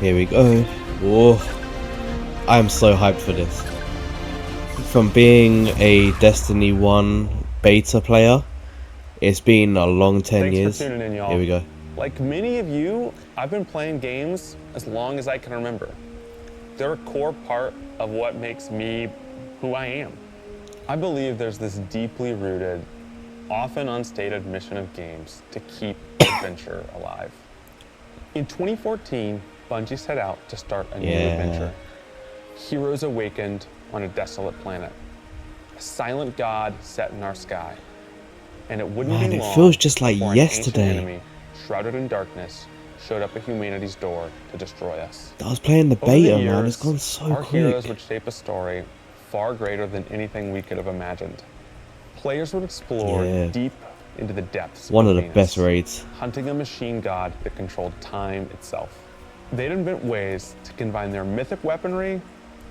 Here we go. Oh, I'm so hyped for this. From being a Destiny 1 beta player, it's been a long 10 years. Thanks for tuning in, y'all. Here we go. Like many of you, I've been playing games as long as I can remember. They're a core part of what makes me who I am. I believe there's this deeply rooted, often unstated mission of games to keep adventure alive. In 2014, Bungie set out to start a new adventure. Heroes awakened on a desolate planet. A silent god set in our sky. And it wouldn't be long it feels just like before yesterday. an ancient enemy, shrouded in darkness, showed up at humanity's door to destroy us. I was playing the Over beta, the man. years, It's gone so our quick. heroes would shape a story far greater than anything we could have imagined. Players would explore deep into the depths One of the Venus, best raids. hunting a machine god that controlled time itself. They'd invent ways to combine their mythic weaponry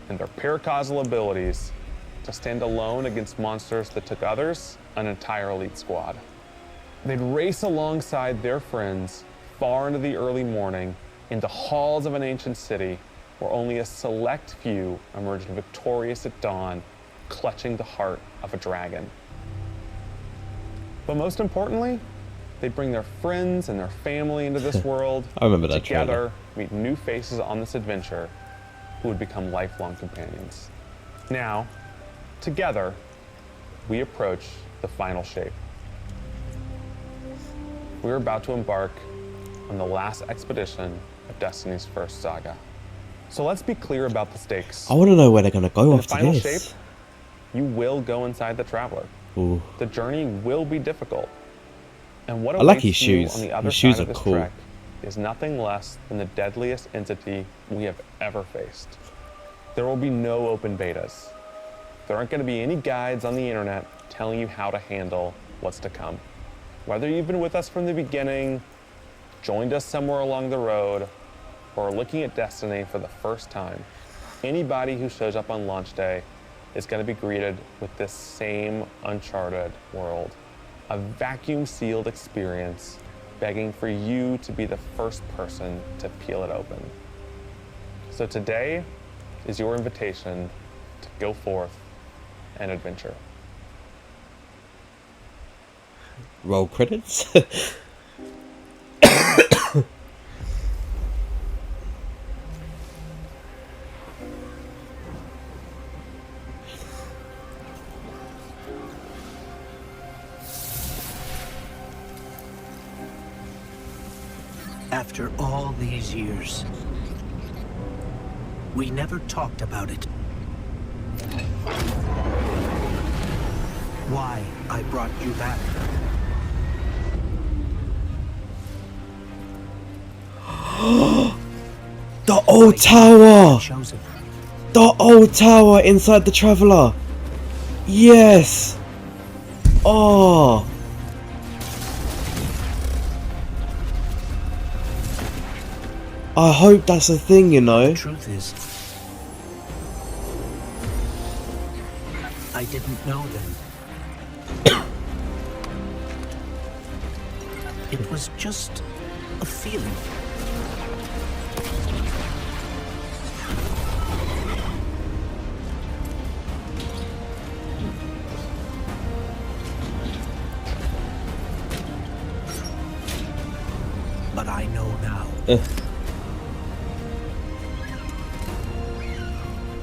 and their paracausal abilities to stand alone against monsters that took others an entire elite squad. They'd race alongside their friends far into the early morning into halls of an ancient city where only a select few emerged victorious at dawn, clutching the heart of a dragon. But most importantly, they'd bring their friends and their family into this world. I remember that together, trailer. meet new faces on this adventure who would become lifelong companions. Now, together, we approach the final shape. We're about to embark on the last expedition of Destiny's first saga. So let's be clear about the stakes. I want to know where they're going to go In the after final this. shape, you will go inside the Traveler. Ooh. The journey will be difficult. And what I like awaits his you shoes. on the other His shoes side of are this cool. trek is nothing less than the deadliest entity we have ever faced. There will be no open betas. There aren't going to be any guides on the internet telling you how to handle what's to come. Whether you've been with us from the beginning, joined us somewhere along the road, or are looking at Destiny for the first time, anybody who shows up on launch day is going to be greeted with this same uncharted world. A vacuum-sealed experience begging for you to be the first person to peel it open. So today is your invitation to go forth and adventure. Roll credits? After all these years, we never talked about it. Why I brought you back. The old tower! Chosen. The old tower inside the Traveler! Yes! Oh! I hope that's a thing, you know? The truth is, I didn't know then. It was just a feeling. But I know now.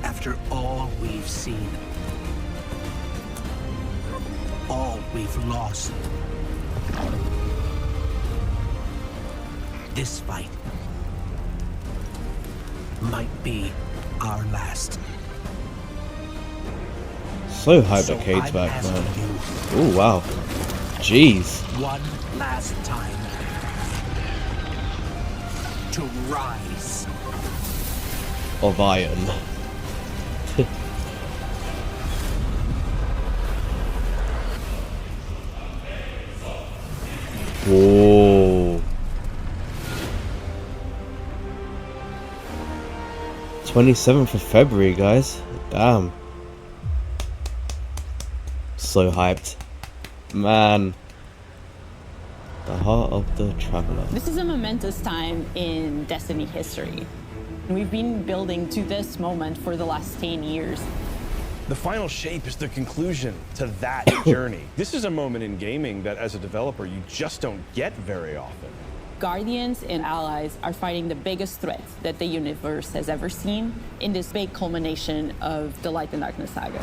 After all we've seen, all we've lost, this fight might be our last. So hyped So that Cade's I'm back, asking man. you Oh wow. Jeez. one last time to rise. Of iron. Whoa. 27th of February, guys. Damn. So hyped. Man. The Heart of the Traveler. This is a momentous time in Destiny history. We've been building to this moment for the last 10 years. The final shape is the conclusion to that journey. This is a moment in gaming that as a developer, you just don't get very often. Guardians and allies are fighting the biggest threat that the universe has ever seen in this big culmination of the Light and Darkness saga.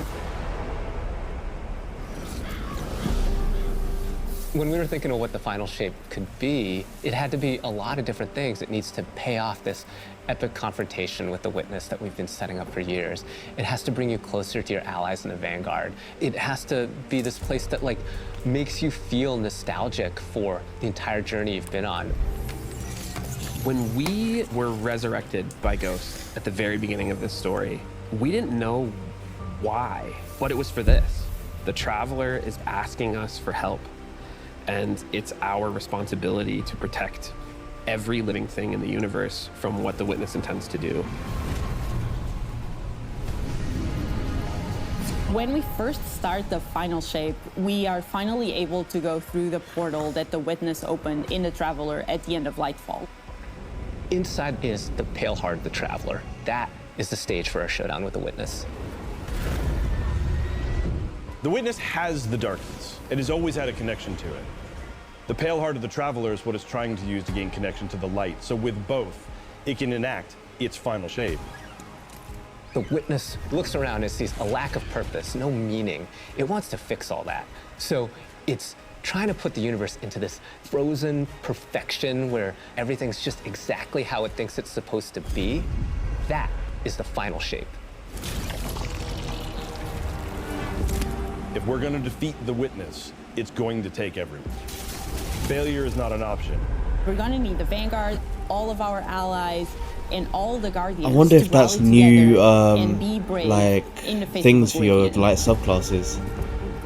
When we were thinking of what the final shape could be, it had to be a lot of different things. It needs to pay off this epic confrontation with the Witness that we've been setting up for years. It has to bring you closer to your allies in the Vanguard. It has to be this place that like makes you feel nostalgic for the entire journey you've been on. When we were resurrected by Ghost at the very beginning of this story, we didn't know why, but it was for this. The Traveler is asking us for help. And it's our responsibility to protect every living thing in the universe from what the Witness intends to do. When we first start the final shape, we are finally able to go through the portal that the Witness opened in the Traveler at the end of Lightfall. Inside is the Pale Heart of the Traveler. That is the stage for our showdown with the Witness. The Witness has the darkness. It has always had a connection to it. The Pale Heart of the Traveler is what it's trying to use to gain connection to the light. So with both, it can enact its final shape. The Witness looks around and sees a lack of purpose, no meaning. It wants to fix all that. So it's trying to put the universe into this frozen perfection where everything's just exactly how it thinks it's supposed to be. That is the final shape. If we're going to defeat the Witness, it's going to take everyone. Failure is not an option. We're gonna need the Vanguard, all of our allies, and all the Guardians. I wonder to if that's rally new, together and be brave like in the face things of for your Oblivion. light subclasses,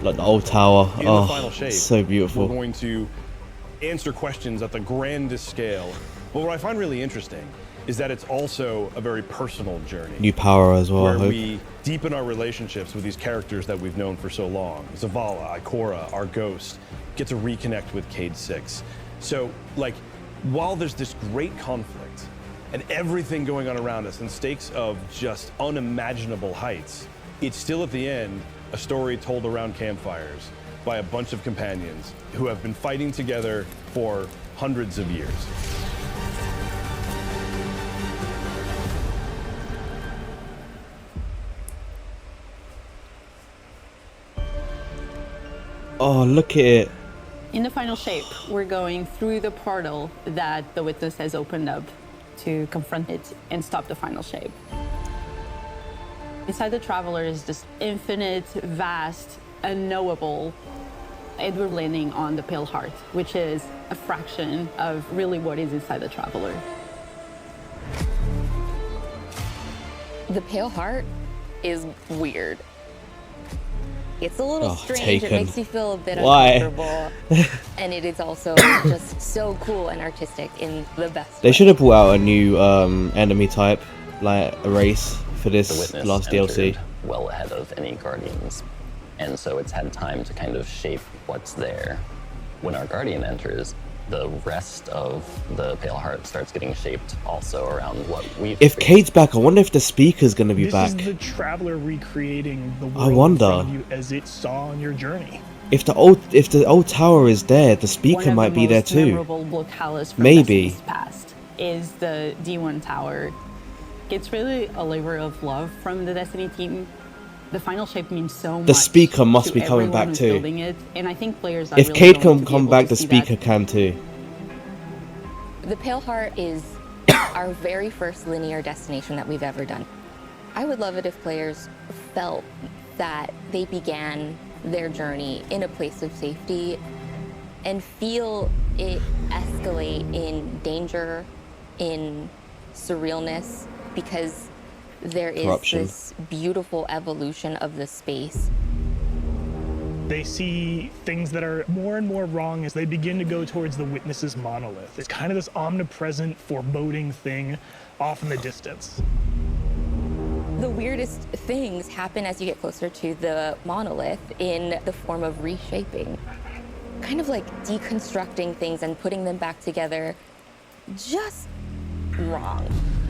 like the old tower. In the final Oh, shape, so we're beautiful. going to answer questions at the grandest scale. But what I find really interesting is that it's also a very personal journey. New power as well. I Where hope. we deepen our relationships with these characters that we've known for so long. Zavala, Ikora, our Ghost, get to reconnect with Cayde 6. So, like, while there's this great conflict and everything going on around us and stakes of just unimaginable heights, it's still at the end a story told around campfires by a bunch of companions who have been fighting together for hundreds of years. Oh, look at it. In the final shape, we're going through the portal that the Witness has opened up to confront it and stop the final shape. Inside the Traveler is this infinite, vast, unknowable, and we're landing on the Pale Heart, which is a fraction of really what is inside the Traveler. The Pale Heart is weird. It's a little Oh, strange. Taken. It makes you feel a bit Why? uncomfortable. And it is also just so cool and artistic in the best They way. should have brought out a new enemy type, like a race, for The this Witness last DLC. entered well ahead of any Guardians, and so it's had time to kind of shape what's there. When our Guardian enters, the rest of the Pale Heart starts getting shaped also around what we've If created. Cayde's back, I wonder if the speaker's gonna be This back. is the Traveler recreating the I world in wonder. front of you as it saw on your journey. If the old tower is there, the speaker One of might the be there most too. memorable locales from Maybe. Destiny's past is the D1 tower. It's really a labor of love from the Destiny team. The final shape means so much. The speaker must to be coming everyone back who's too. building it, and I think players are If really Cayde going can to be come able back, to the see speaker that. can too. The Pale Heart is our very first linear destination that we've ever done. I would love it if players felt that they began their journey in a place of safety and feel it escalate in danger, in surrealness, because there is Corruption. this beautiful evolution of the space. They see things that are more and more wrong as they begin to go towards the Witness's monolith. It's kind of this omnipresent, foreboding thing off in the distance. The weirdest things happen as you get closer to the monolith in the form of reshaping. Kind of like deconstructing things and putting them back together just wrong.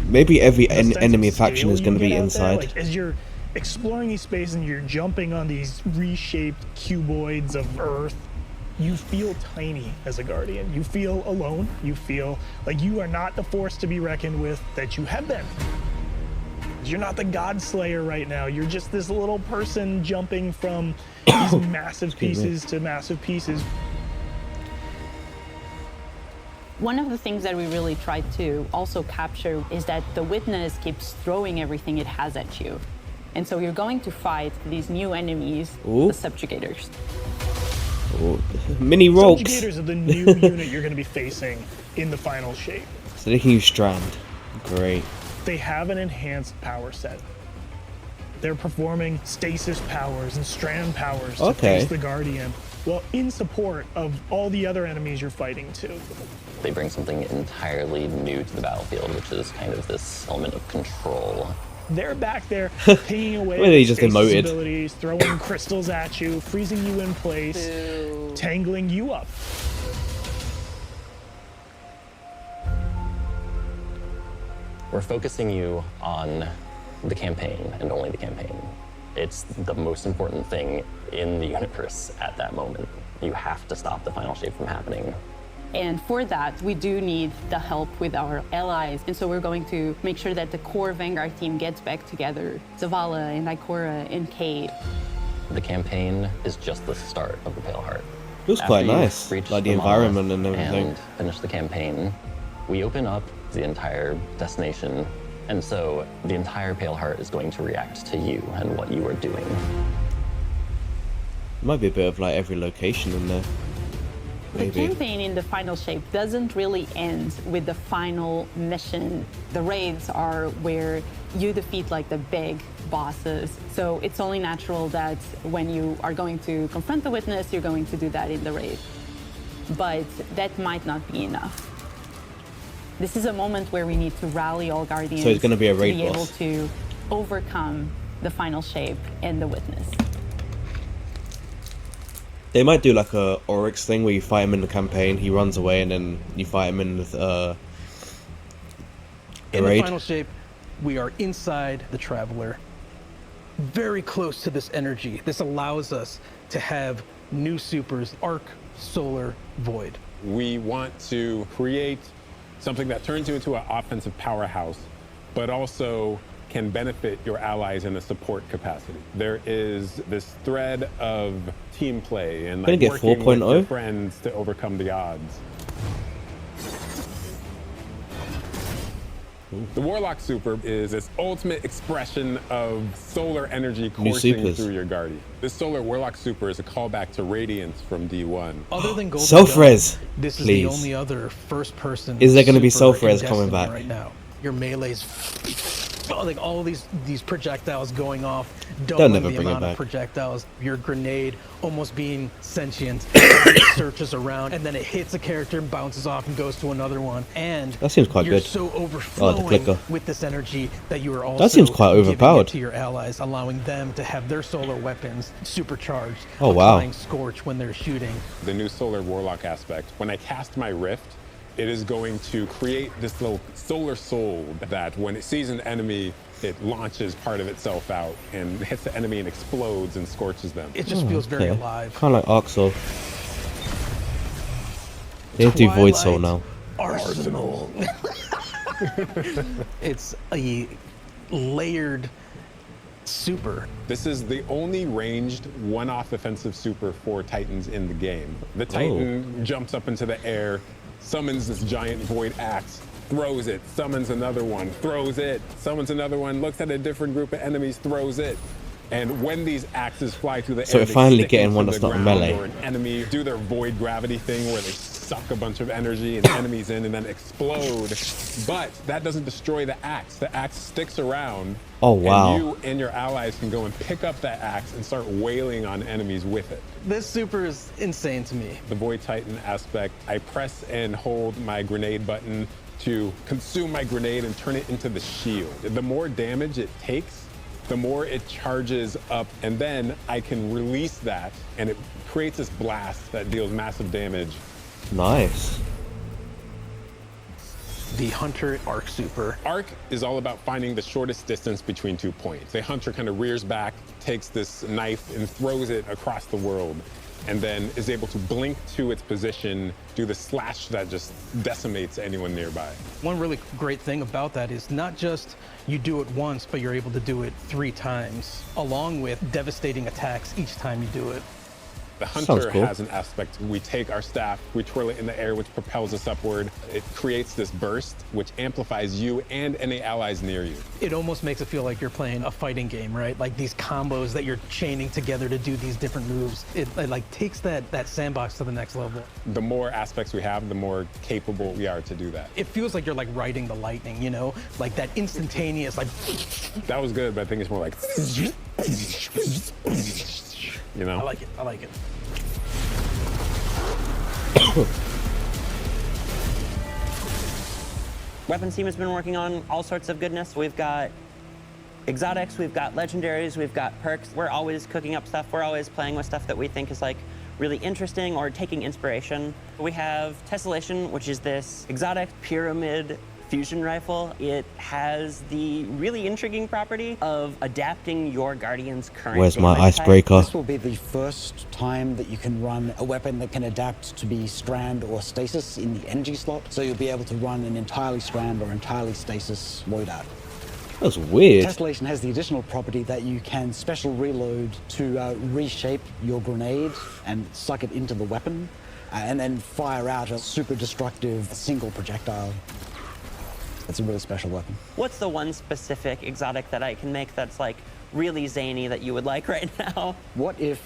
Maybe every The sense of enemy faction scale is going to you be get out there, inside. like, as you're exploring these spaces and you're jumping on these reshaped cuboids of Earth, you feel tiny as a Guardian. You feel alone. You feel like you are not the force to be reckoned with that you have been. You're not the God Slayer right now. You're just this little person jumping from these massive pieces to massive pieces. One of the things that we really tried to also capture is that the Witness keeps throwing everything it has at you. And so you're going to fight these new enemies, Ooh. the Subjugators. Oh, mini rogues. Subjugators are the new unit you're going to be facing in the final shape. So they can use Strand. Great. They have an enhanced power set. They're performing stasis powers and strand powers to Okay. face the Guardian, well, in support of all the other enemies you're fighting too. They bring something entirely new to the battlefield, which is kind of this element of control. They're back there pinging away Well, he with just stasis emoted. abilities, throwing crystals at you, freezing you in place, tangling you up. We're focusing you on the campaign and only the campaign. It's the most important thing in the universe at that moment. You have to stop the final shape from happening. And for that, we do need the help with our allies. And so we're going to make sure that the core Vanguard team gets back together. Zavala and Ikora and Cade. The campaign is just the start of the Pale Heart. It was quite After you've nice, reached like the monolith environment and everything. And finish the campaign, we open up the entire destination, and so the entire Pale Heart is going to react to you and what you are doing. Might be a bit of like every location in there. The Maybe. campaign in the final shape doesn't really end with the final mission. The raids are where you defeat like the big bosses. So it's only natural that when you are going to confront the Witness, you're going to do that in the raid. But that might not be enough. This is a moment where we need to rally all Guardians So it's gonna be a raid to be able boss. to overcome the final shape and the Witness. They might do like a Oryx thing where you fight him in the campaign, he runs away, and then you fight him in the In the raid. final shape, we are inside the Traveler, very close to this energy. This allows us to have new supers, Arc, Solar, Void. We want to create something that turns you into an offensive powerhouse, but also can benefit your allies in a support capacity. There is this thread of team play and Gonna like get working with 4.0? your friends to overcome the odds. The Warlock Super is this ultimate expression of solar energy New coursing supers. through your Guardian. This Solar Warlock Super is a callback to Radiance from D1. Other than Golden Self-res, Gun, this is please. the only other first-person. Is there gonna be super self-res in coming Destiny back? right now? Your melee's like all these projectiles going off, They'll doubling never the bring it amount of back. projectiles. Your grenade almost being sentient, it searches around, and then it hits a character, bounces off, and goes to another one. And That seems quite you're good. so Oh, overflowing the clicker. with this energy that you are also seems quite giving it overpowered. to your allies, allowing them to have their solar weapons supercharged. Oh, wow. applying Scorch when they're shooting. The new Solar Warlock aspect. When I cast my Rift, it is going to create this little solar soul that when it sees an enemy, it launches part of itself out and hits the enemy and explodes and scorches them. It just feels very alive. Kind of like Arc Soul. They do Void Soul now. Arsenal. It's a layered super. This is the only ranged one-off offensive super for Titans in the game. The Titan jumps up into the air, summons this giant void axe, throws it, summons another one, throws it, summons another one, looks at a different group of enemies, throws it. And when these axes fly through the So air, we're they finally stick getting into one the that's not ground, melee. or an enemy do their void gravity thing where they suck a bunch of energy and enemies in and then explode. But that doesn't destroy the axe. The axe sticks around. Oh, wow. And you and your allies can go and pick up that axe and start wailing on enemies with it. This super is insane to me. The Void Titan aspect, I press and hold my grenade button to consume my grenade and turn it into the shield. The more damage it takes, the more it charges up, and then I can release that, and it creates this blast that deals massive damage. Nice. the Hunter Arc Super. Arc is all about finding the shortest distance between 2 points. A hunter kind of rears back, takes this knife and throws it across the world, and then is able to blink to its position, do the slash that just decimates anyone nearby. One really great thing about that is not just you do it once, but you're able to do it 3 times, along with devastating attacks each time you do it. The hunter has an aspect. We take our staff, we twirl it in the air, which propels us upward. It creates this burst, which amplifies you and any allies near you. It almost makes it feel like you're playing a fighting game, right? Like these combos that you're chaining together to do these different moves. It like takes that sandbox to the next level. The more aspects we have, the more capable we are to do that. It feels like you're like riding the lightning, you know? Like that instantaneous, like... That was good, but I think it's more like... You know? I like it, I like it. Weapons team has been working on all sorts of goodness. We've got exotics, we've got legendaries, we've got perks. We're always cooking up stuff. We're always playing with stuff that we think is like really interesting or taking inspiration. We have Tessellation, which is this exotic pyramid fusion rifle. It has the really intriguing property of adapting your Guardian's current Where's my damage type. icebreaker? This will be the first time that you can run a weapon that can adapt to be strand or stasis in the energy slot. So you'll be able to run an entirely strand or entirely stasis loadout. That's weird. Tessellation has the additional property that you can special reload to reshape your grenade and suck it into the weapon, and then fire out a super destructive single projectile. It's a really special weapon. What's the one specific exotic that I can make that's like really zany that you would like right now? What if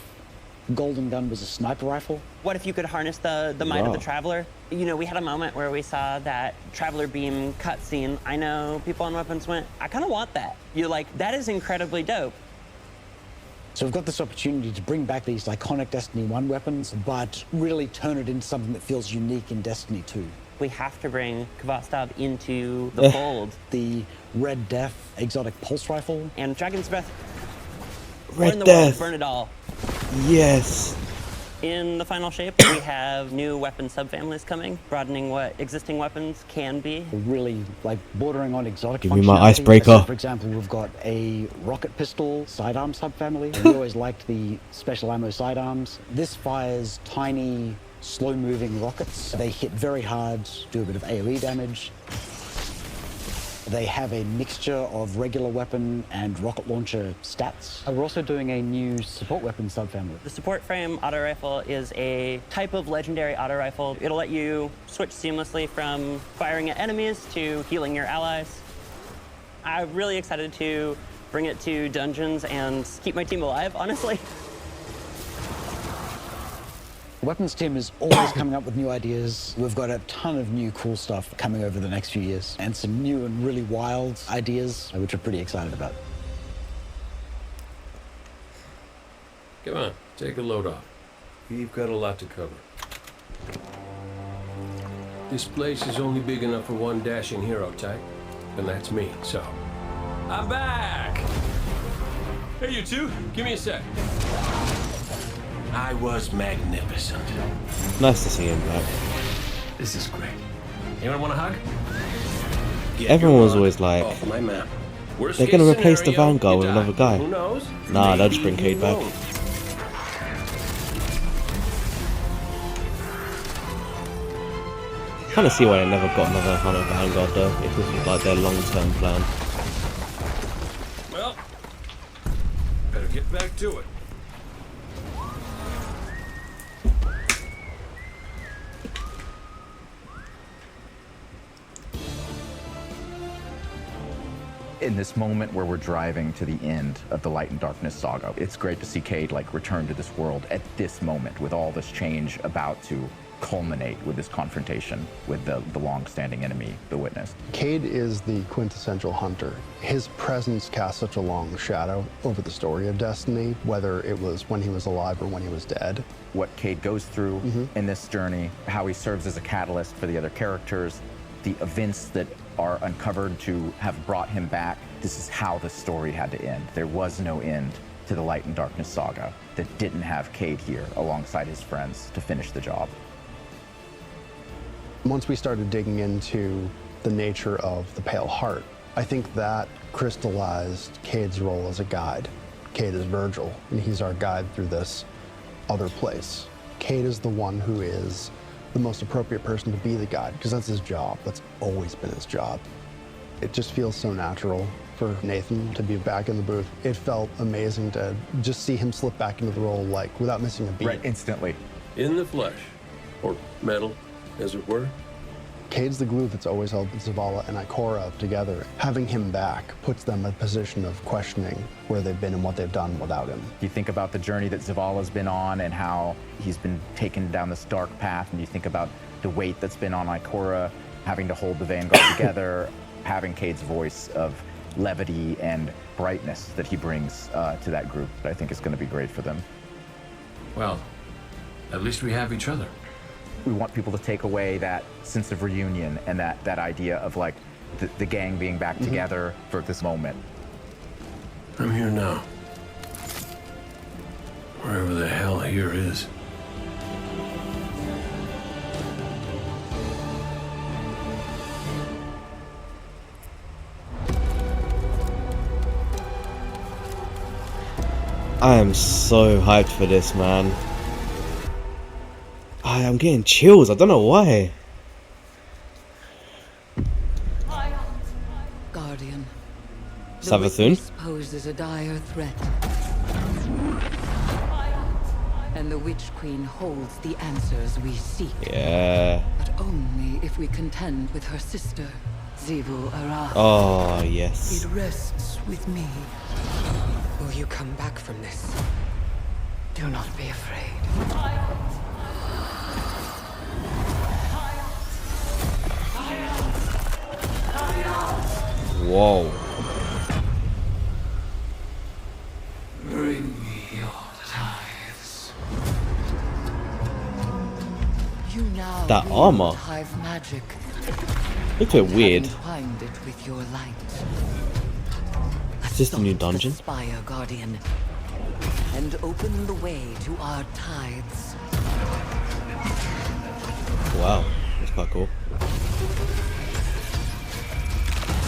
Golden Gun was a sniper rifle? What if you could harness the might of the Traveler? You know, we had a moment where we saw that Traveler Beam cutscene. I know people on Weapons went, I kind of want that. You're like, that is incredibly dope. So we've got this opportunity to bring back these iconic Destiny 1 weapons, but really turn it into something that feels unique in Destiny 2. We have to bring Kvastav into the fold. The Red Death exotic pulse rifle. And Dragon's Breath. Red burn the Death. World, burn it all. Yes. In the final shape, we have new weapon subfamilies coming, broadening what existing weapons can be. Really, like, bordering on exotic Give me my functionality. icebreaker. So, for example, we've got a rocket pistol sidearm subfamily. We always liked the special ammo sidearms. This fires tiny, slow-moving rockets. They hit very hard, do a bit of AoE damage. They have a mixture of regular weapon and rocket launcher stats. We're also doing a new support weapon subfamily. The support frame auto rifle is a type of legendary auto rifle. It'll let you switch seamlessly from firing at enemies to healing your allies. I'm really excited to bring it to dungeons and keep my team alive, honestly. The weapons team is always coming up with new ideas. We've got a ton of new cool stuff coming over the next few years, and some new and really wild ideas, which we're pretty excited about. Come on, take a load off. We've got a lot to cover. This place is only big enough for one dashing hero type, and that's me, so... I'm back! Hey, you two, give me a sec. I was magnificent. Nice to see him back. This is great. Anyone want a hug? Everyone was always like, Off my map. they're gonna replace the scenario, Vanguard you with die. another guy. Who knows? Nah, they'll just Maybe bring Cade you back. won't. Kind of see why they never got another Hunter Vanguard though, if this was like their long-term plan. Well, better get back to it. In this moment where we're driving to the end of the Light and Darkness saga, it's great to see Cade like return to this world at this moment with all this change about to culminate with this confrontation with the long-standing enemy, the Witness. Cade is the quintessential hunter. His presence casts such a long shadow over the story of Destiny, whether it was when he was alive or when he was dead. What Cade goes through in this journey, how he serves as a catalyst for the other characters, the events that are uncovered to have brought him back. This is how the story had to end. There was no end to the Light and Darkness saga that didn't have Cade here alongside his friends to finish the job. Once we started digging into the nature of the Pale Heart. I think that crystallized Cade's role as a guide. Cade is Virgil, and he's our guide through this other place. Cade is the one who is the most appropriate person to be the guide, because that's his job. That's always been his job. It just feels so natural for Nathan to be back in the booth. It felt amazing to just see him slip back into the role, like, without missing a beat. Right, instantly. In the flesh, or metal, as it were. Cade's the glue that's always held Zavala and Ikora together. Having him back puts them in a position of questioning where they've been and what they've done without him. You think about the journey that Zavala's been on and how he's been taken down this dark path, and you think about the weight that's been on Ikora, having to hold the Vanguard together, having Cade's voice of levity and brightness that he brings to that group, that I think is going to be great for them. Well, at least we have each other. We want people to take away that sense of reunion and that idea of like the gang being back together for this moment. I'm here now. Wherever the hell here is. I am so hyped for this, man. I'm getting chills. I don't know why. Guardian. Savathun? Witness poses a dire threat. And the Witch Queen holds the answers we seek. Yeah. But only if we contend with her sister, Xivu Arath. Oh, yes. It rests with me. Will you come back from this? Do not be afraid. Whoa. Bring me your tithes. You now That wield armor. Hive magic. Looks a bit weird. Entwined it with your light. Is this the new dungeon? Aspire, Guardian, and open the way to our tithes. Wow, that's quite cool.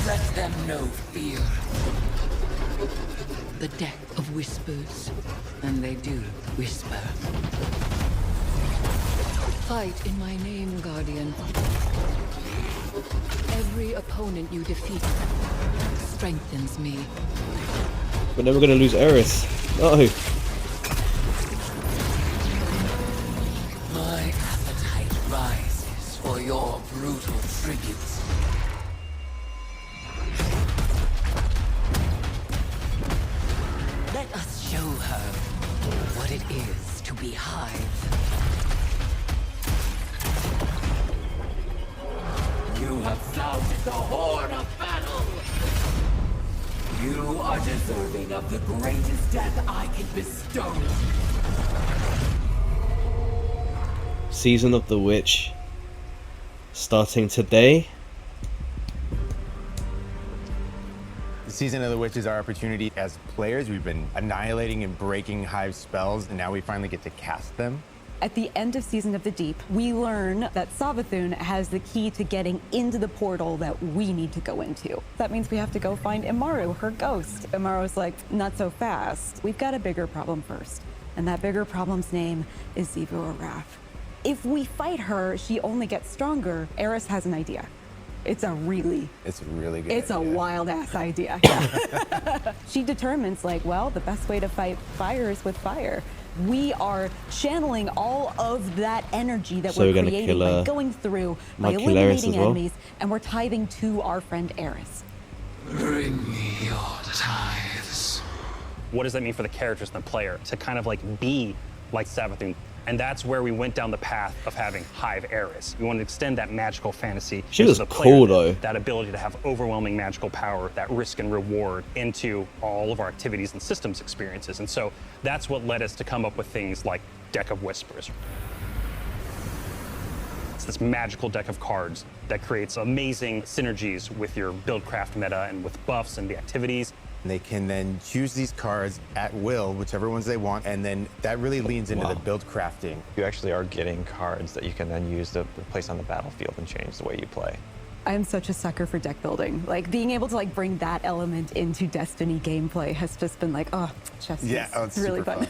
Let them know fear. The deck of whispers, and they do whisper. Fight in my name, Guardian. Every opponent you defeat strengthens me. But then we're gonna lose Eris. No. My appetite rises for your brutal tribute. Let us show her what it is to be Hive. You have sounded the horn of battle! You are deserving of the greatest death I can bestow. Season of the Witch starting today. The Season of the Witch is our opportunity as players. We've been annihilating and breaking Hive spells, and now we finally get to cast them. At the end of Season of the Deep, we learn that Savathun has the key to getting into the portal that we need to go into. That means we have to go find Imaru, her ghost. Imaru's like, not so fast. We've got a bigger problem first. And that bigger problem's name is Xivu Arath. If we fight her, she only gets stronger. Eris has an idea. It's a really good It's idea. a wild ass idea. Yeah. She determines like, well, the best way to fight fire is with fire. We are channeling all of that energy that So we're we're gonna creating kill, by going through, by might kill Eris eliminating as well? enemies, and we're tithing to our friend Eris. Bring me your tithes. What does that mean for the characters and the player to kind of like be like Savathun? And that's where we went down the path of having Hive Eris. We wanted to extend that magical fantasy. She into was the player, cool, though. That ability to have overwhelming magical power, that risk and reward into all of our activities and systems experiences. And so that's what led us to come up with things like Deck of Whispers. It's this magical deck of cards that creates amazing synergies with your Buildcraft meta and with buffs and the activities. They can then choose these cards at will, whichever ones they want, and then that really leans into the build crafting. You actually are getting cards that you can then use to place on the battlefield and change the way you play. I'm such a sucker for deck building. Like being able to like bring that element into Destiny gameplay has just been like, oh, chef's Yeah, kiss. oh, It's really super fun.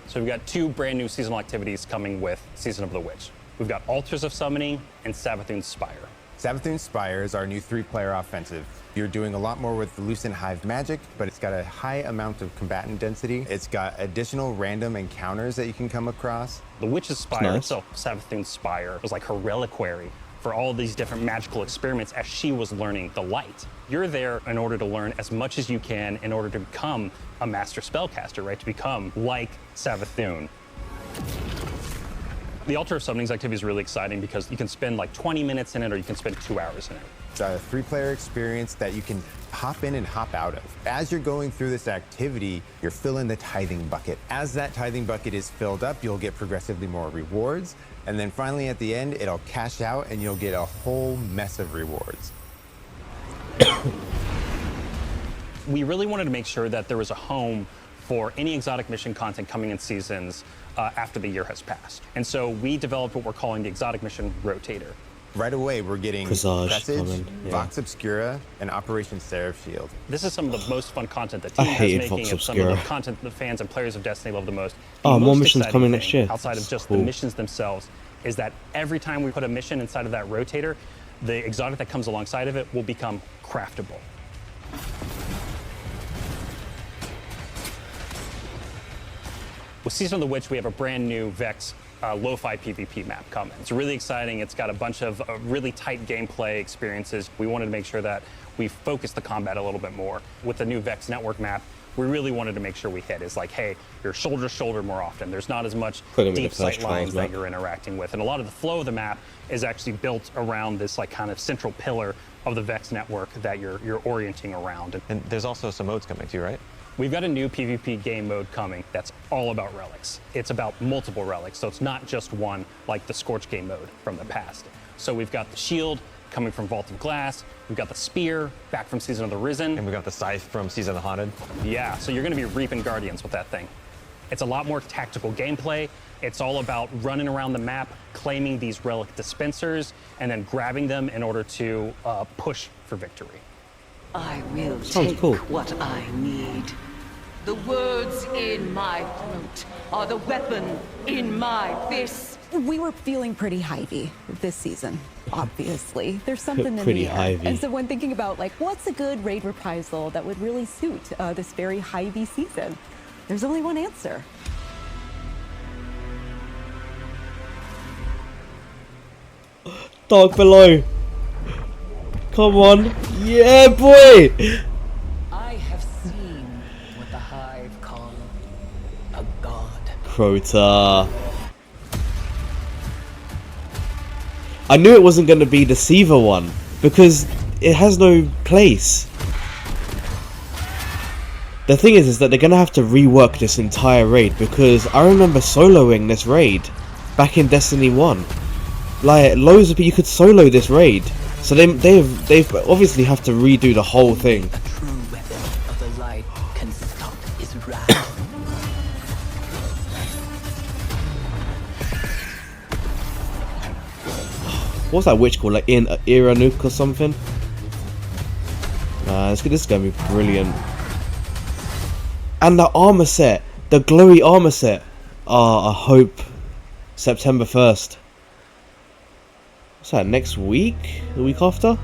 So we've got 2 brand new seasonal activities coming with Season of the Witch. We've got Altars of Summoning and Savathun's Spire. Savathun's Spire is our new 3-player offensive. You're doing a lot more with Lucent Hive magic, but it's got a high amount of combatant density. It's got additional random encounters that you can come across. The Witch's Spire nice. itself, Savathun's Spire, was like her reliquary for all these different magical experiments as she was learning the light. You're there in order to learn as much as you can in order to become a master spellcaster, right? To become like Savathun. The Altar of Summonings activity is really exciting because you can spend like 20 minutes in it or you can spend 2 hours in it. It's a 3-player experience that you can hop in and hop out of. As you're going through this activity, you're filling the tithing bucket. As that tithing bucket is filled up, you'll get progressively more rewards. And then finally at the end, it'll cash out and you'll get a whole mess of rewards. We really wanted to make sure that there was a home for any exotic mission content coming in seasons after the year has passed. And so we developed what we're calling the Exotic Mission Rotator. Right away, we're getting Presage Presage, coming, yeah. Vox Obscura, and Operation Seraph Shield. This is some of the most fun content that I team has hated making Vox and some of the Obscura. content the fans and players of Destiny love the most. Oh, The more most missions exciting coming thing, next year. outside of That's just cool. the missions themselves, is that every time we put a mission inside of that rotator, the exotic that comes alongside of it will become craftable. With Season of the Witch, we have a brand new Vex lo-fi PvP map coming. It's really exciting. It's got a bunch of really tight gameplay experiences. We wanted to make sure that we focus the combat a little bit more. With the new Vex network map, we really wanted to make sure we hit is like, hey, you're shoulder to shoulder more often. There's not as much Probably the deep first sight lines trials that map. you're interacting with. And a lot of the flow of the map is actually built around this like kind of central pillar of the Vex network that you're orienting around. And there's also some modes coming too, right? We've got a new PvP game mode coming that's all about relics. It's about multiple relics, so it's not just one like the Scorch game mode from the past. So we've got the shield coming from Vault of Glass, we've got the spear back from Season of the Risen. And we got the scythe from Season of the Haunted. Yeah, so you're gonna be reaping Guardians with that thing. It's a lot more tactical gameplay. It's all about running around the map, claiming these relic dispensers, and then grabbing them in order to push for victory. I will Sounds take cool. what I need. The words in my throat are the weapon in my fist. We were feeling pretty Hivey this season, obviously. There's something in Pretty the air. Hivey. And so when thinking about like what's a good raid reprisal that would really suit this very Hivey season, there's only one answer. Dark Below. Come on. Yeah, boy. I have seen what the Hive call a god. Crota. I knew it wasn't going to be the Siva one because it has no place. The thing is that they're going to have to rework this entire raid because I remember soloing this raid back in Destiny 1. Like, loads of people, you could solo this raid. So they've obviously have to redo the whole thing. True weapon of the light can stop his wrath. What's that witch called? Like Iranuk or something? Nah, this is gonna be brilliant. And the armor set, the glowy armor set. I hope September 1st. What's that? Next week? The week after?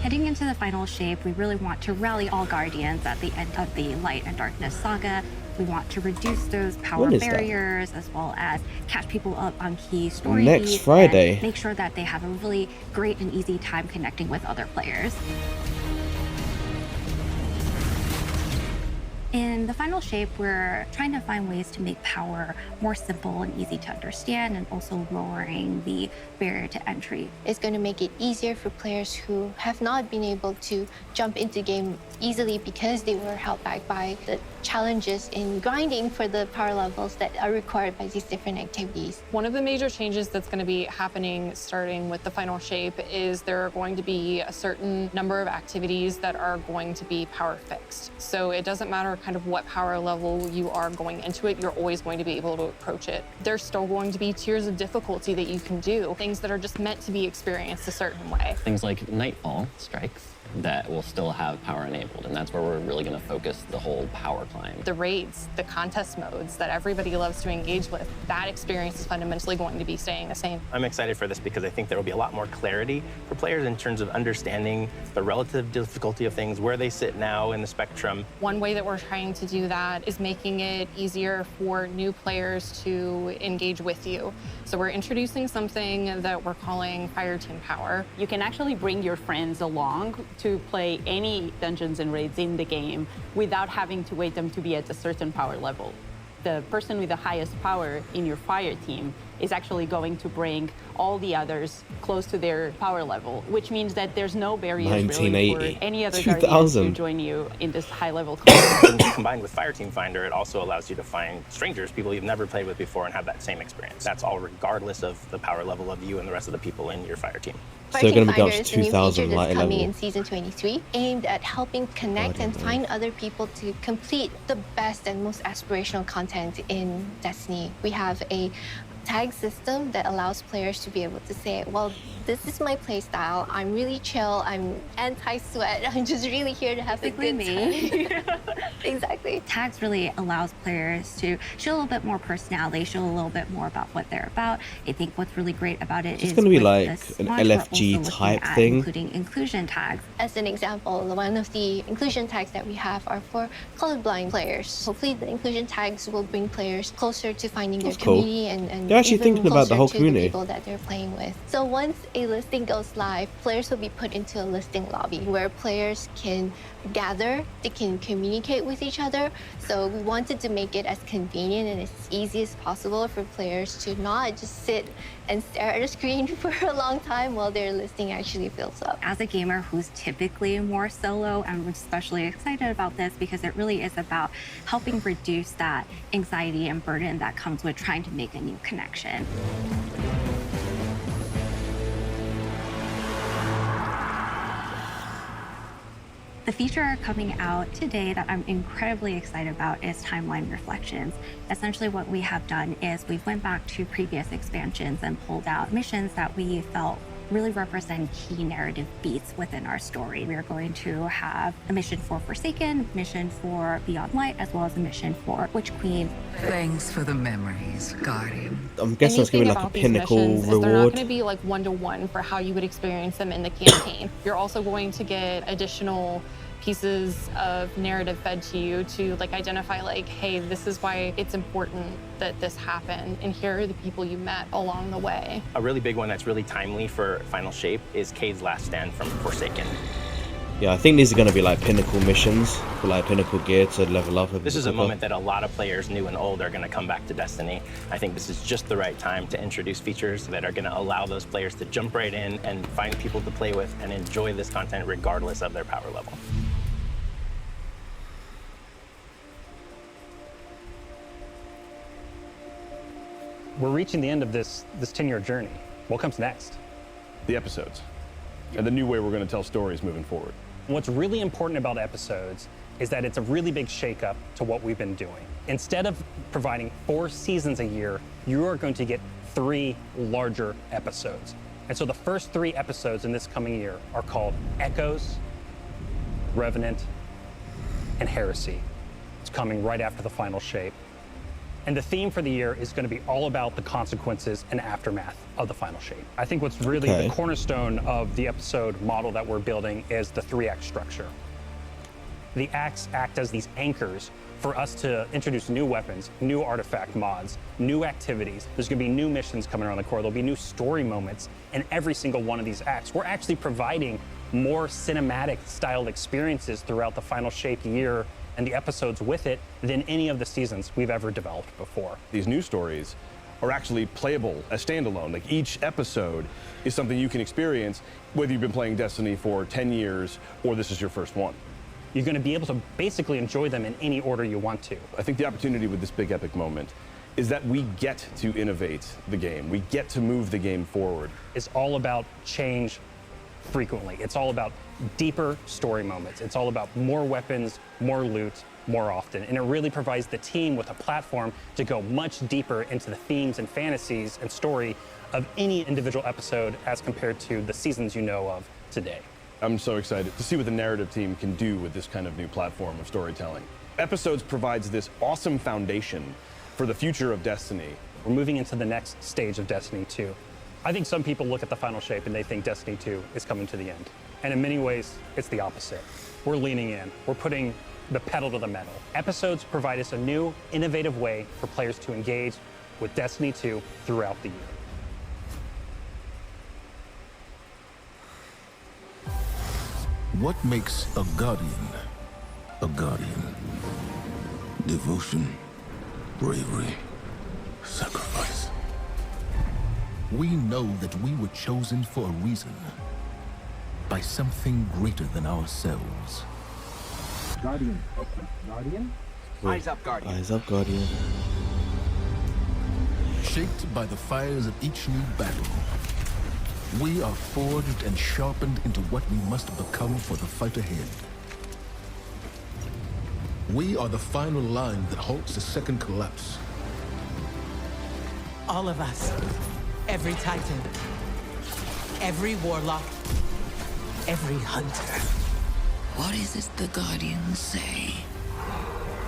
Heading into the final shape, we really want to rally all Guardians at the end of the Light and Darkness saga. We want to reduce those power When is that? barriers as well as catch people up on key story Next beats Friday. and make sure that they have a really great and easy time connecting with other players. In the final shape, we're trying to find ways to make power more simple and easy to understand and also lowering the barrier to entry. It's going to make it easier for players who have not been able to jump into game easily because they were held back by the challenges in grinding for the power levels that are required by these different activities. One of the major changes that's going to be happening starting with the final shape is there are going to be a certain number of activities that are going to be power fixed. So it doesn't matter kind of what power level you are going into it, you're always going to be able to approach it. There's still going to be tiers of difficulty that you can do, things that are just meant to be experienced a certain way. Things like Nightfall strikes that will still have power enabled, and that's where we're really going to focus the whole power climb. The raids, the contest modes that everybody loves to engage with, that experience is fundamentally going to be staying the same. I'm excited for this because I think there will be a lot more clarity for players in terms of understanding the relative difficulty of things, where they sit now in the spectrum. One way that we're trying to do that is making it easier for new players to engage with you. So we're introducing something that we're calling Fire Team Power. You can actually bring your friends along to play any dungeons and raids in the game without having to wait them to be at a certain power level. The person with the highest power in your fire team is actually going to bring all the others close to their power level, which means that there's no barriers really for any other guardians to join you in this high-level competition. Combined with Fire Team Finder, it also allows you to find strangers, people you've never played with before, and have that same experience. That's all regardless of the power level of you and the rest of the people in your fire team. So they're going to be up to Finder is a new 2,000 feature light that's coming level. in Season 23, aimed at helping connect and find other people to complete the best and most aspirational content in Destiny. We have a tag system that allows players to be able to say, well, this is my play style. I'm really chill. I'm anti-sweat. I'm just really here to have a good time. Exactly. Tags really allows players to show a little bit more personality, show a little bit more about what they're about. I think what's really great about it It's going to be with like this an launch, we're also LFG looking type at thing. including inclusion tags. As an example, one of the inclusion tags that we have are for colorblind players. Hopefully the inclusion tags will bring players closer to finding their That's cool. community and They're actually even thinking about the closer whole to community. people that they're playing with. So once a listing goes live, players will be put into a listing lobby where players can gather, they can communicate with each other. So we wanted to make it as convenient and as easy as possible for players to not just sit and stare at a screen for a long time while their listing actually fills up. As a gamer who's typically more solo, I'm especially excited about this because it really is about helping reduce that anxiety and burden that comes with trying to make a new connection. The feature coming out today that I'm incredibly excited about is Timeline Reflections. Essentially what we have done is we went back to previous expansions and pulled out missions that we felt really represent key narrative beats within our story. We are going to have a mission for Forsaken, mission for Beyond Light, as well as a mission for Witch Queen. Thanks for the memories, Guardian. I'm guessing it's going to be like a pinnacle They're not reward. going to be like one-to-one for how you would experience them in the campaign. You're also going to get additional pieces of narrative fed to you to like identify like, hey, this is why it's important that this happened, and here are the people you met along the way. A really big one that's really timely for Final Shape is Cade's Last Stand from Forsaken. Yeah, I think these are going to be like pinnacle missions for like pinnacle gear to level up. This is a moment that a lot of players, new and old, are going to come back to Destiny. I think this is just the right time to introduce features that are going to allow those players to jump right in and find people to play with and enjoy this content regardless of their power level. We're reaching the end of this 10-year journey. What comes next? The episodes, and the new way we're going to tell stories moving forward. What's really important about episodes is that it's a really big shakeup to what we've been doing. Instead of providing 4 seasons a year, you are going to get 3 larger episodes. And so the first 3 episodes in this coming year are called Echoes, Revenant, and Heresy. It's coming right after the Final Shape. And the theme for the year is going to be all about the consequences and aftermath of the Final Shape. I think what's really the cornerstone of the episode model that we're building is the 3-act structure. The acts act as these anchors for us to introduce new weapons, new artifact mods, new activities. There's going to be new missions coming around the core. There'll be new story moments in every single one of these acts. We're actually providing more cinematic styled experiences throughout the Final Shape year and the episodes with it than any of the seasons we've ever developed before. These new stories are actually playable as standalone. Like each episode is something you can experience, whether you've been playing Destiny for 10 years or this is your first one. You're going to be able to basically enjoy them in any order you want to. I think the opportunity with this big epic moment is that we get to innovate the game. We get to move the game forward. It's all about change frequently. It's all about deeper story moments. It's all about more weapons, more loot, more often. And it really provides the team with a platform to go much deeper into the themes and fantasies and story of any individual episode as compared to the seasons you know of today. I'm so excited to see what the narrative team can do with this kind of new platform of storytelling. Episodes provides this awesome foundation for the future of Destiny. We're moving into the next stage of Destiny 2. I think some people look at the final shape and they think Destiny 2 is coming to the end. And in many ways, it's the opposite. We're leaning in. We're putting the pedal to the metal. Episodes provide us a new, innovative way for players to engage with Destiny 2 throughout the year. What makes a guardian a guardian? Devotion, bravery, sacrifice. We know that we were chosen for a reason, by something greater than ourselves. Guardian. Guardian? Eyes up, Guardian. Eyes up, Guardian. Shaped by the fires of each new battle, we are forged and sharpened into what we must become for the fight ahead. We are the final line that halts the second collapse. All of us. Every Titan. Every Warlock. Every Hunter. What is it the Guardians say?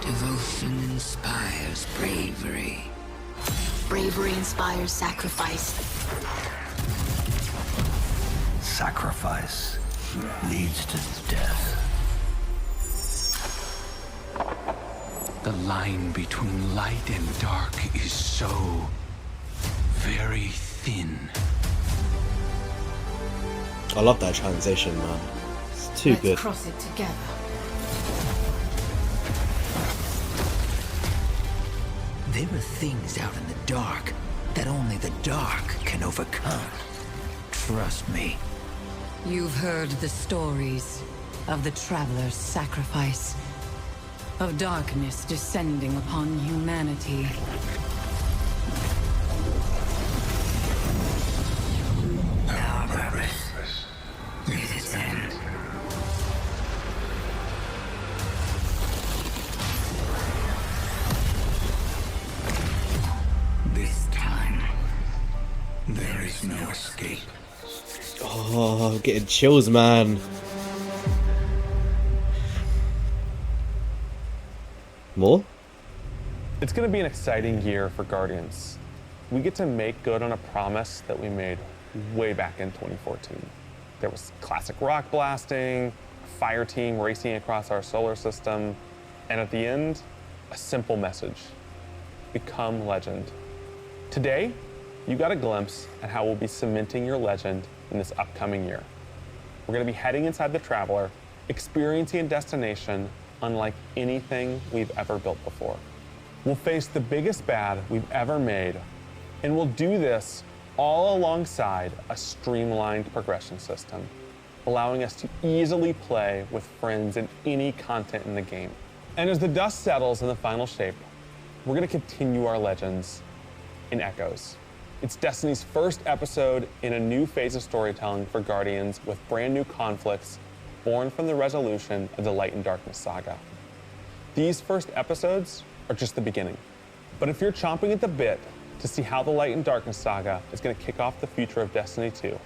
Devotion inspires bravery. Bravery inspires sacrifice. Sacrifice leads to death. The line between light and dark is so very thin. I love that transition, man. It's too good. Let's cross it together. There are things out in the dark that only the dark can overcome. Trust me. You've heard the stories of the Traveler's sacrifice, of darkness descending upon humanity. Our purpose is its end. This time, there is no escape. Oh, getting chills, man. More? It's going to be an exciting year for Guardians. We get to make good on a promise that we made way back in 2014. There was classic rock blasting, a fire team racing across our solar system, and at the end, a simple message: become legend. Today, you got a glimpse at how we'll be cementing your legend in this upcoming year. We're going to be heading inside the Traveler, experiencing a destination unlike anything we've ever built before. We'll face the biggest bad we've ever made, and we'll do this all alongside a streamlined progression system, allowing us to easily play with friends in any content in the game. And as the dust settles in the final shape, we're going to continue our legends in Echoes. It's Destiny's first episode in a new phase of storytelling for Guardians, with brand new conflicts born from the resolution of the Light and Darkness saga. These first episodes are just the beginning. But if you're chomping at the bit to see how the Light and Darkness saga is going to kick off the future of Destiny 2,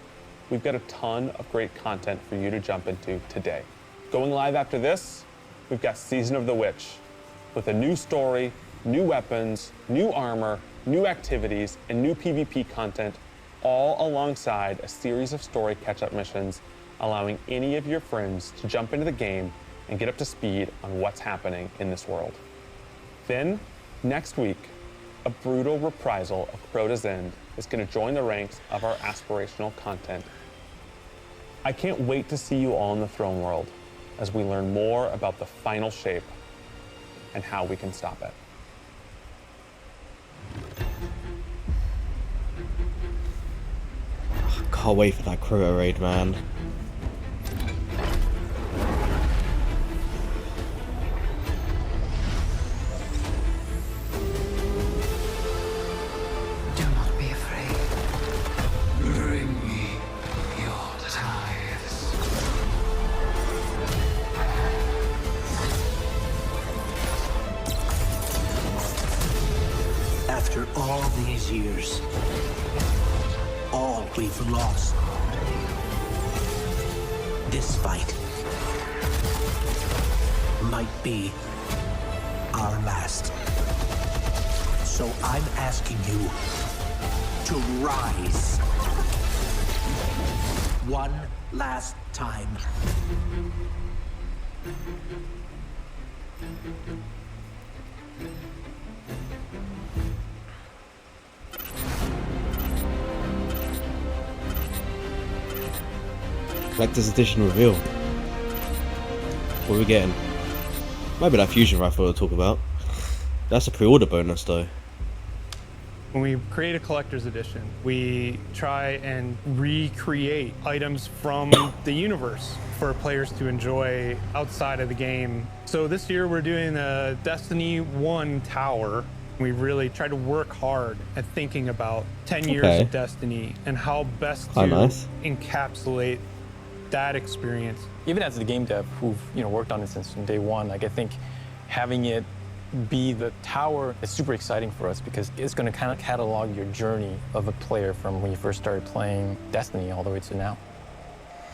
we've got a ton of great content for you to jump into today. Going live after this, we've got Season of the Witch, with a new story, new weapons, new armor, new activities, and new PvP content, all alongside a series of story catch-up missions, allowing any of your friends to jump into the game and get up to speed on what's happening in this world. Then, next week, a brutal reprisal of Crota's End is going to join the ranks of our aspirational content. I can't wait to see you all in the Throne World as we learn more about the final shape and how we can stop it. Can't wait for that Crota raid, man. Do not be afraid. Bring me your tithe. After all these years, all we've lost, this fight might be our last. So I'm asking you to rise one last time. Collector's edition reveal. What are we getting? Maybe that fusion rifle we'll talk about. That's a pre-order bonus though. When we create a collector's edition, we try and recreate items from the universe for players to enjoy outside of the game. So this year we're doing a Destiny 1 tower. We really tried to work hard at thinking about 10 years of Destiny and how best to encapsulate that experience. Even as the game dev who've worked on it since day one, like I think having it be the tower is super exciting for us because it's going to kind of catalog your journey of a player from when you first started playing Destiny all the way to now.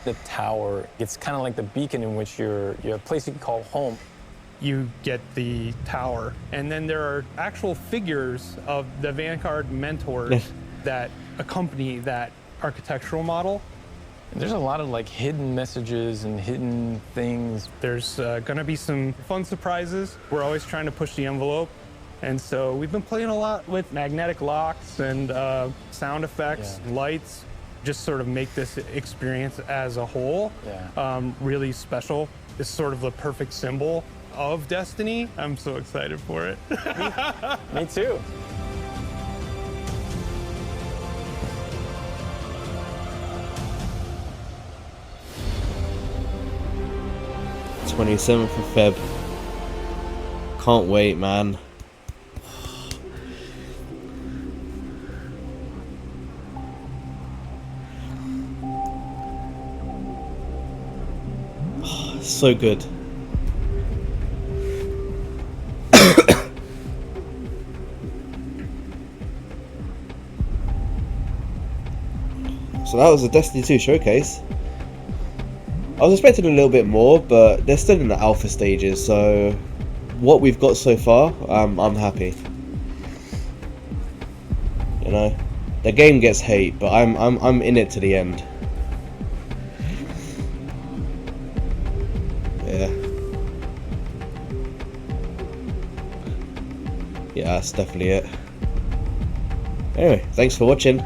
The tower, it's kind of like the beacon in which you're a place you can call home. You get the tower, and then there are actual figures of the Vanguard mentors that accompany that architectural model. There's a lot of like hidden messages and hidden things. There's gonna be some fun surprises. We're always trying to push the envelope. And so we've been playing a lot with magnetic locks and sound effects, lights, just sort of make this experience as a whole really special. It's sort of the perfect symbol of Destiny. I'm so excited for it. Me too. 27th of Feb. Can't wait, man. So good. So that was a Destiny 2 showcase. I was expecting a little bit more, but they're still in the alpha stages, so what we've got so far, I'm happy. You know, the game gets hate, but I'm in it to the end. Yeah. Yeah, that's definitely it. Anyway, thanks for watching.